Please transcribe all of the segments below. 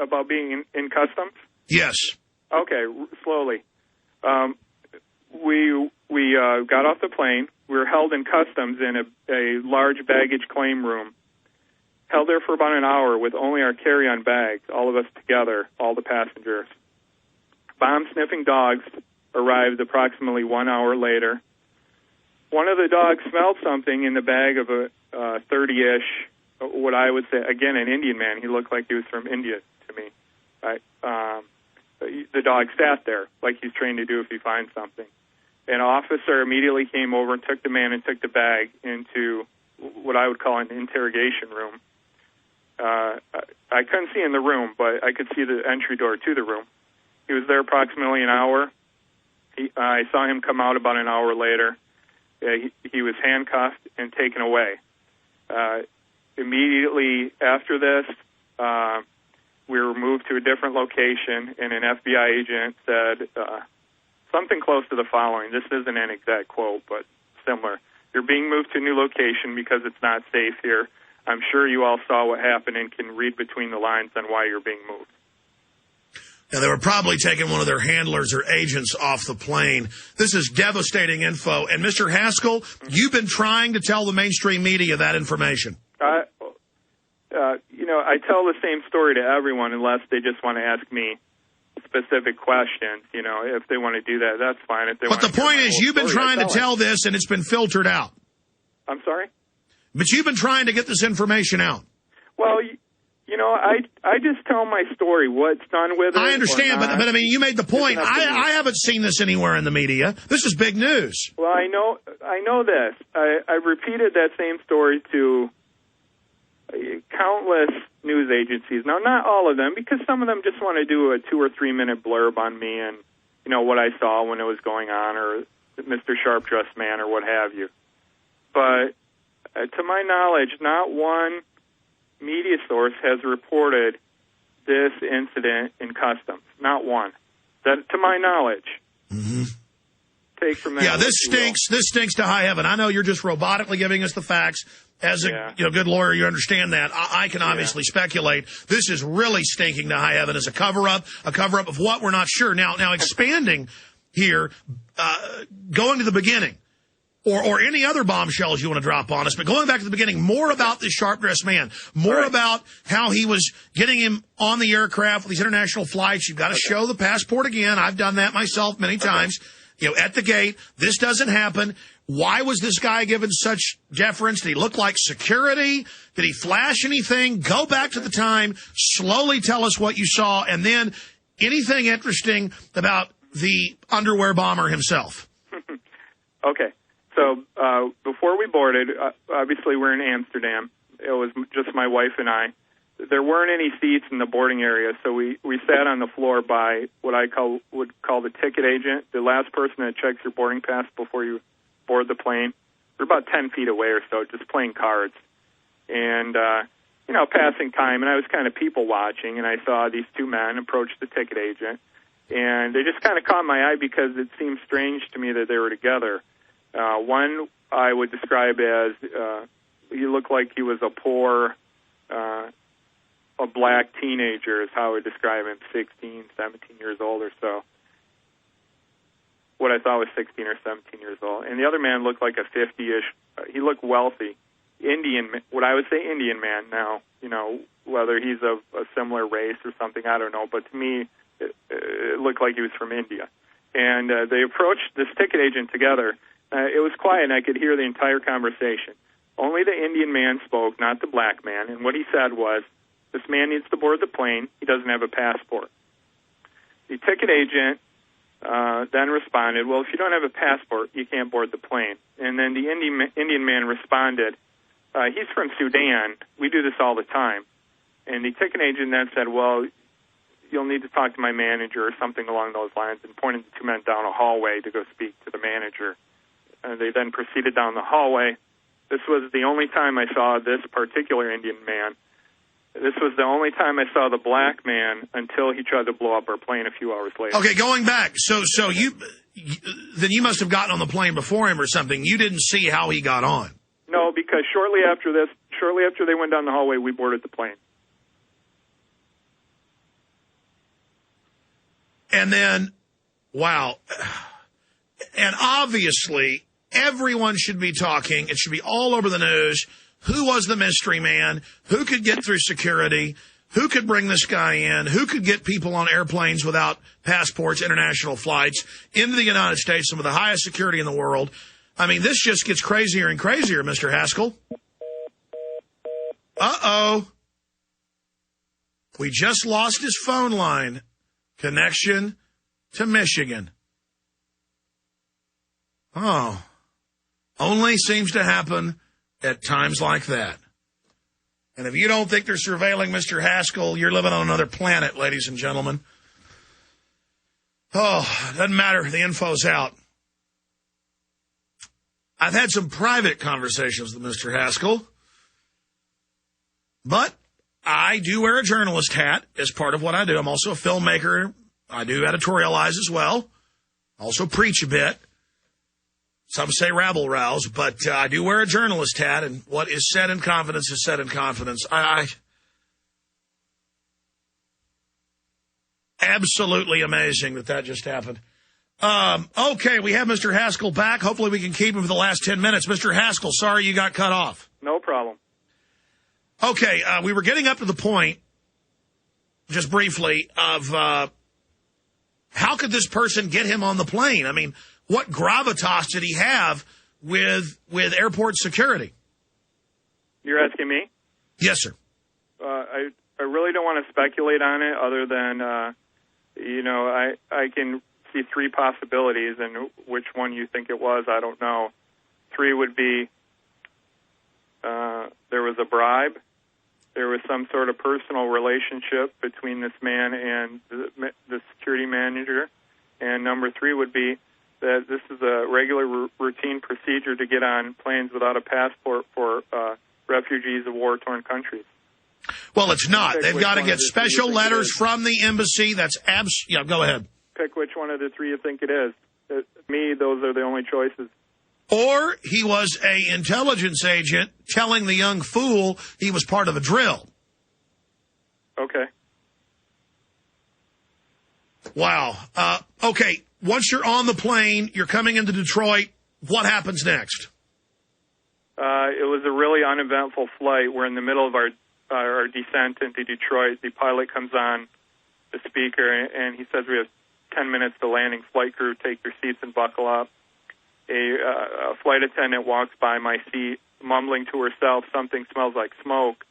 about being in customs? Yes. Okay, slowly. We got off the plane. We were held in customs in a large baggage claim room. Held there for about an hour with only our carry-on bags, all of us together, all the passengers. Bomb-sniffing dogs arrived approximately 1 hour later. One of the dogs smelled something in the bag of a 30-ish, what I would say, again, an Indian man. He looked like he was from India to me. The dog sat there like he's trained to do if he finds something. An officer immediately came over and took the man and took the bag into what I would call an interrogation room. I couldn't see in the room, but I could see the entry door to the room. He was there approximately an hour. I saw him come out about an hour later. He was handcuffed and taken away. Immediately after this, we were moved to a different location, and an FBI agent said something close to the following. This isn't an exact quote, but similar. You're being moved to a new location because it's not safe here. I'm sure you all saw what happened and can read between the lines on why you're being moved. Now, they were probably taking one of their handlers or agents off the plane. This is devastating info. And, Mr. Haskell, you've been trying to tell the mainstream media that information. I tell the same story to everyone unless they just want to ask me specific questions. If they want to do that, that's fine. If they but the point is, you've been trying to tell this, and it's been filtered out. I'm sorry? But you've been trying to get this information out. Well, I just tell my story, what's done with it. I understand, but I mean, you made the point. I haven't seen this anywhere in the media. This is big news. Well, I know this. I've repeated that same story to countless news agencies. Now, not all of them, because some of them just want to do a 2 or 3 minute blurb on me and, what I saw when it was going on, or Mr. Sharp-Dressed Man, or what have you. But to my knowledge, not one media source has reported this incident in customs. Not one. That, to my knowledge. Mm-hmm. Take from that. Yeah, this stinks. This stinks to high heaven. I know you're just robotically giving us the facts. As a good lawyer, you understand that. I can obviously speculate. This is really stinking to high heaven as a cover-up of what we're not sure. Now expanding here, going to the beginning, or any other bombshells you want to drop on us, but going back to the beginning, more about this sharp-dressed man, more about how he was getting him on the aircraft with these international flights. You've got to show the passport again. I've done that myself many times. At the gate, this doesn't happen. Why was this guy given such deference? Did he look like security? Did he flash anything? Go back to the time, slowly tell us what you saw, and then anything interesting about the underwear bomber himself. Okay. So before we boarded, obviously we're in Amsterdam. It was just my wife and I. There weren't any seats in the boarding area, so we sat on the floor by what I would call the ticket agent, the last person that checks your boarding pass before you board the plane. We're about 10 feet away or so, just playing cards. And, passing time, and I was kind of people-watching, and I saw these two men approach the ticket agent. And they just kind of caught my eye because it seemed strange to me that they were together. One I would describe as he looked like he was a poor, a black teenager is how I would describe him, 16, 17 years old or so. What I thought was 16 or 17 years old. And the other man looked like a 50-ish, he looked wealthy, what I would say Indian man now, whether he's of a similar race or something, I don't know, but to me, it looked like he was from India. And they approached this ticket agent together. It was quiet, and I could hear the entire conversation. Only the Indian man spoke, not the black man, and what he said was, this man needs to board the plane. He doesn't have a passport. The ticket agent then responded, well, if you don't have a passport, you can't board the plane. And then the Indian man responded, he's from Sudan. We do this all the time. And the ticket agent then said, well, you'll need to talk to my manager or something along those lines, and pointed the two men down a hallway to go speak to the manager. They then proceeded down the hallway. This was the only time I saw this particular Indian man. This was the only time I saw the black man until he tried to blow up our plane a few hours later. Okay, going back, so then you must have gotten on the plane before him or something. You didn't see how he got on. No, because shortly after they went down the hallway, we boarded the plane. And then, wow. And obviously, everyone should be talking. It should be all over the news. Who was the mystery man? Who could get through security? Who could bring this guy in? Who could get people on airplanes without passports, international flights, into the United States, some of the highest security in the world? I mean, this just gets crazier and crazier, Mr. Haskell. Uh-oh. We just lost his phone line connection to Michigan. Oh. Only seems to happen at times like that. And if you don't think they're surveilling Mr. Haskell, you're living on another planet, ladies and gentlemen. Oh, doesn't matter. The info's out. I've had some private conversations with Mr. Haskell, but I do wear a journalist hat as part of what I do. I'm also a filmmaker. I do editorialize as well. Also preach a bit. Some say rabble rouse, but I do wear a journalist hat, and what is said in confidence is said in confidence. Absolutely amazing that just happened. Okay, we have Mr. Haskell back. Hopefully we can keep him for the last 10 minutes. Mr. Haskell, sorry you got cut off. No problem. Okay, we were getting up to the point, just briefly, of how could this person get him on the plane? I mean, what gravitas did he have with airport security? You're asking me? Yes, sir. I really don't want to speculate on it other than, I can see three possibilities, and which one you think it was, I don't know. Three would be there was a bribe, there was some sort of personal relationship between this man and the security manager, and number three would be that this is a regular routine procedure to get on planes without a passport for refugees of war-torn countries. Well, it's not. They've got to get special letters from the embassy. That's yeah, go ahead. Pick which one of the three you think it is. To me, those are the only choices. Or he was an intelligence agent telling the young fool he was part of a drill. Okay. Wow. Okay, once you're on the plane, you're coming into Detroit, what happens next? It was a really uneventful flight. We're in the middle of our descent into Detroit. The pilot comes on the speaker, and he says we have 10 minutes to landing. Flight crew, take your seats and buckle up. A flight attendant walks by my seat, mumbling to herself, something smells like smoke.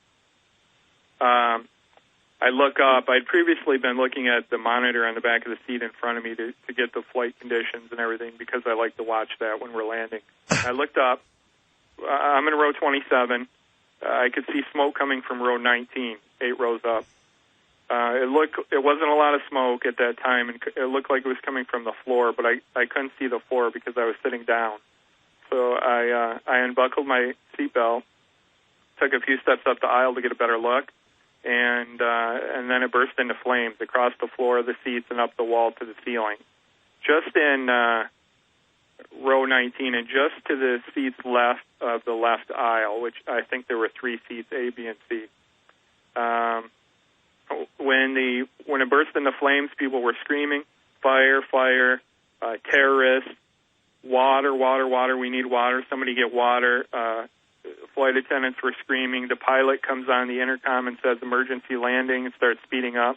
I look up. I'd previously been looking at the monitor on the back of the seat in front of me to get the flight conditions and everything because I like to watch that when we're landing. I looked up. I'm in row 27. I could see smoke coming from row 19, 8 rows up. It wasn't a lot of smoke at that time, and it looked like it was coming from the floor, but I couldn't see the floor because I was sitting down. So I unbuckled my seatbelt, took a few steps up the aisle to get a better look, and then it burst into flames across the floor of the seats and up the wall to the ceiling. Just in row 19 and just to the seats left of the left aisle, which I think there were 3 seats, A, B, and C. When it burst into flames, people were screaming, fire, fire, terrorists, water, water, water, we need water, somebody get water. Flight attendants were screaming. The pilot comes on the intercom and says emergency landing and starts speeding up.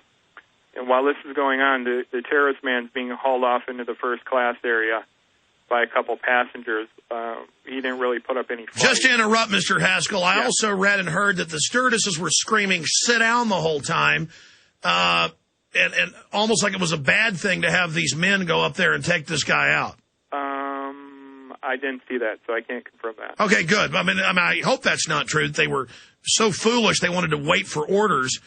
And while this is going on, the terrorist man's being hauled off into the first class area by a couple passengers. He didn't really put up any fight. Just to interrupt, Mr. Haskell, I also read and heard that the stewardesses were screaming, sit down the whole time, and almost like it was a bad thing to have these men go up there and take this guy out. I didn't see that, so I can't confirm that. Okay, good. I mean, I hope that's not true. They were so foolish they wanted to wait for orders.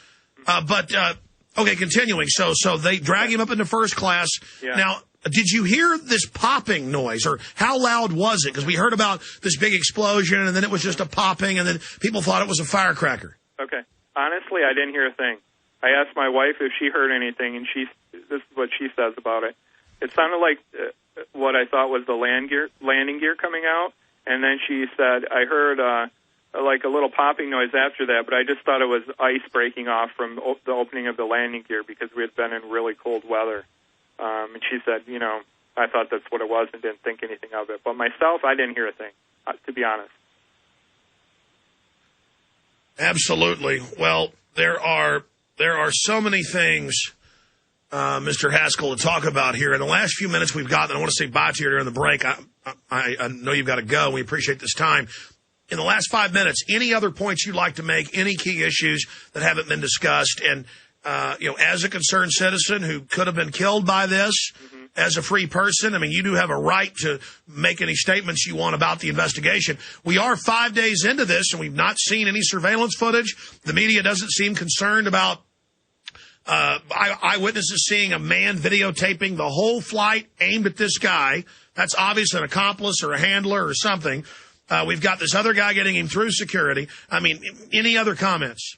Okay, continuing. So they drag him up into first class. Yeah. Now, did you hear this popping noise, or how loud was it? Because we heard about this big explosion, and then it was just a popping, and then people thought it was a firecracker. Okay. Honestly, I didn't hear a thing. I asked my wife if she heard anything, and this is what she says about it. It sounded like what I thought was the landing gear coming out, and then she said, I heard like a little popping noise after that, but I just thought it was ice breaking off from the opening of the landing gear because we had been in really cold weather. And she said, you know, I thought that's what it was and didn't think anything of it. But myself, I didn't hear a thing, to be honest. Absolutely. Well, there are so many things, Mr. Haskell, to talk about here. In the last few minutes we've got, and I want to say bye to you during the break. I know you've got to go. We appreciate this time. In the last 5 minutes, any other points you'd like to make, any key issues that haven't been discussed? And, you know, as a concerned citizen who could have been killed by this, as a free person, I mean, you do have a right to make any statements you want about the investigation. We are 5 days into this, and we've not seen any surveillance footage. The media doesn't seem concerned about eyewitnesses seeing a man videotaping the whole flight aimed at this guy. That's obviously an accomplice or a handler or something. We've got this other guy getting him through security. I mean, any other comments?